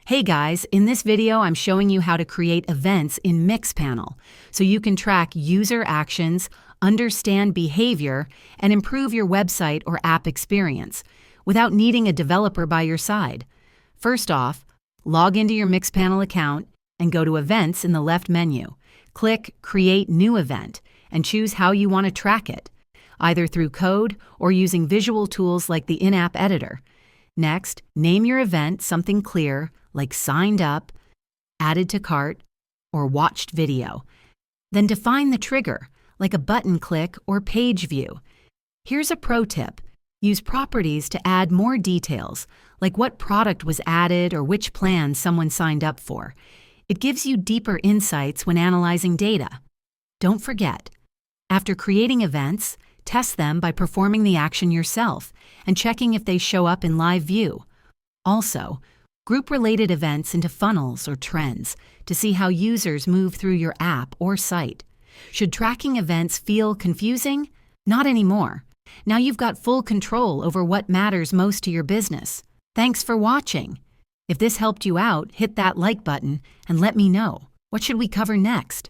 Hey guys, in this video I'm showing you how to create events in Mixpanel so you can track user actions, understand behavior, and improve your website or app experience without needing a developer by your side. First off, log into your Mixpanel account and go to Events in the left menu. Click Create New Event and choose how you want to track it, either through code or using visual tools like the in-app editor. Next, name your event something clear like signed up, added to cart, or watched video. Then define the trigger, like a button click or page view. Here's a pro tip. Use properties to add more details, like what product was added or which plan someone signed up for. It gives you deeper insights when analyzing data. Don't forget, after creating events, test them by performing the action yourself and checking if they show up in live view. Also, group related events into funnels or trends to see how users move through your app or site. Should tracking events feel confusing? Not anymore. Now you've got full control over what matters most to your business. Thanks for watching. If this helped you out, hit that like button and let me know. What should we cover next?